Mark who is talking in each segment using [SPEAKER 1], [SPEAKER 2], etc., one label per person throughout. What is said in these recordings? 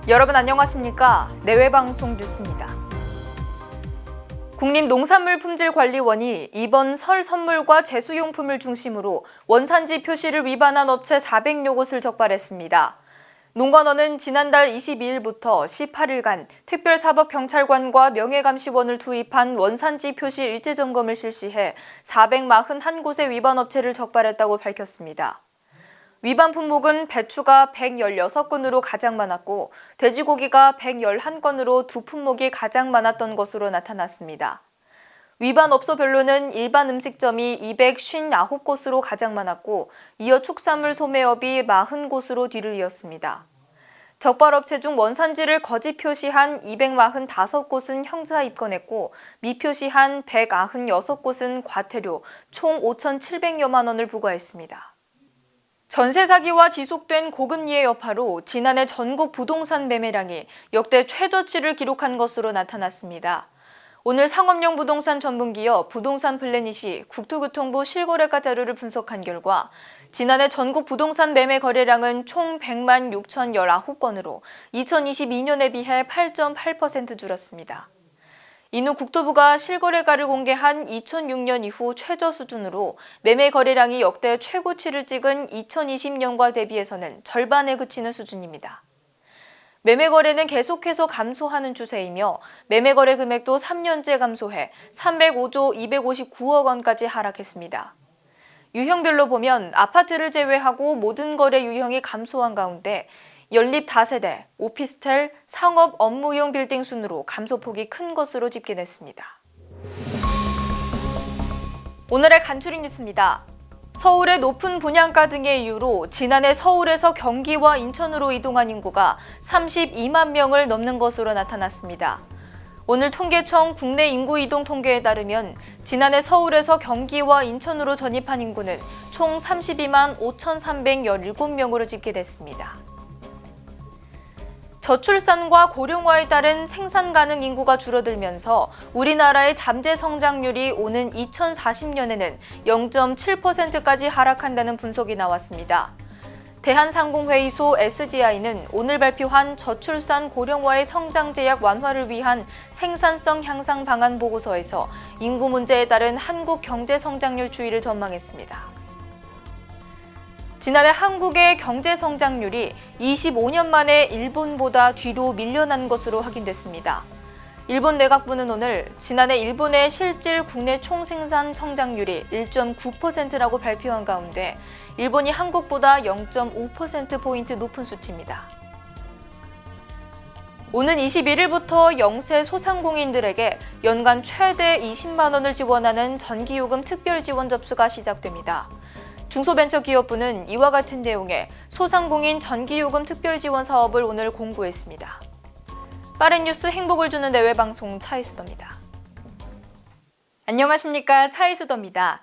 [SPEAKER 1] 여러분 안녕하십니까? 내외방송 뉴스입니다. 국립농산물품질관리원이 이번 설 선물과 제수용품을 중심으로 원산지 표시를 위반한 업체 400여 곳을 적발했습니다. 농관원은 지난달 22일부터 18일간 특별사법경찰관과 명예감시원을 투입한 원산지 표시 일제점검을 실시해 441곳의 위반 업체를 적발했다고 밝혔습니다. 위반 품목은 배추가 116건으로 가장 많았고 돼지고기가 111건으로 두 품목이 가장 많았던 것으로 나타났습니다. 위반 업소별로는 일반 음식점이 259곳으로 가장 많았고 이어 축산물 소매업이 40곳으로 뒤를 이었습니다. 적발업체 중 원산지를 거짓 표시한 245곳은 형사 입건했고 미표시한 196곳은 과태료 총 5,700여만 원을 부과했습니다. 전세 사기와 지속된 고금리의 여파로 지난해 전국 부동산 매매량이 역대 최저치를 기록한 것으로 나타났습니다. 오늘 상업용 부동산 전문기업 부동산 플래닛이 국토교통부 실거래가 자료를 분석한 결과 지난해 전국 부동산 매매 거래량은 총 100만 6,019건으로 2022년에 비해 8.8% 줄었습니다. 이후 국토부가 실거래가를 공개한 2006년 이후 최저 수준으로 매매 거래량이 역대 최고치를 찍은 2020년과 대비해서는 절반에 그치는 수준입니다. 매매 거래는 계속해서 감소하는 추세이며 매매 거래 금액도 3년째 감소해 305조 259억 원까지 하락했습니다. 유형별로 보면 아파트를 제외하고 모든 거래 유형이 감소한 가운데 연립 다세대, 오피스텔, 상업 업무용 빌딩 순으로 감소폭이 큰 것으로 집계됐습니다. 오늘의 간추린 뉴스입니다. 서울의 높은 분양가 등의 이유로 지난해 서울에서 경기와 인천으로 이동한 인구가 32만 명을 넘는 것으로 나타났습니다. 오늘 통계청 국내 인구 이동 통계에 따르면 지난해 서울에서 경기와 인천으로 전입한 인구는 총 32만 5,317명으로 집계됐습니다. 저출산과 고령화에 따른 생산 가능 인구가 줄어들면서 우리나라의 잠재 성장률이 오는 2040년에는 0.7%까지 하락한다는 분석이 나왔습니다. 대한상공회의소 SGI는 오늘 발표한 저출산 고령화의 성장 제약 완화를 위한 생산성 향상 방안 보고서에서 인구 문제에 따른 한국 경제 성장률 추이를 전망했습니다. 지난해 한국의 경제 성장률이 25년 만에 일본보다 뒤로 밀려난 것으로 확인됐습니다. 일본 내각부는 오늘 지난해 일본의 실질 국내 총생산 성장률이 1.9%라고 발표한 가운데 일본이 한국보다 0.5%포인트 높은 수치입니다. 오는 21일부터 영세 소상공인들에게 연간 최대 20만 원을 지원하는 전기요금 특별지원 접수가 시작됩니다. 중소벤처기업부는 이와 같은 내용의 소상공인 전기요금 특별지원 사업을 오늘 공고했습니다. 빠른 뉴스 행복을 주는 내외방송 차이스더입니다. 안녕하십니까, 차이스더입니다.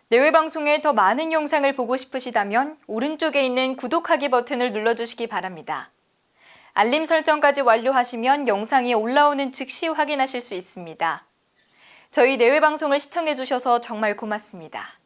[SPEAKER 1] 내외방송의 더 많은 영상을 보고 싶으시다면 오른쪽에 있는 구독하기 버튼을 눌러주시기 바랍니다. 알림 설정까지 완료하시면 영상이 올라오는 즉시 확인하실 수 있습니다. 저희 내외방송을 시청해주셔서 정말 고맙습니다.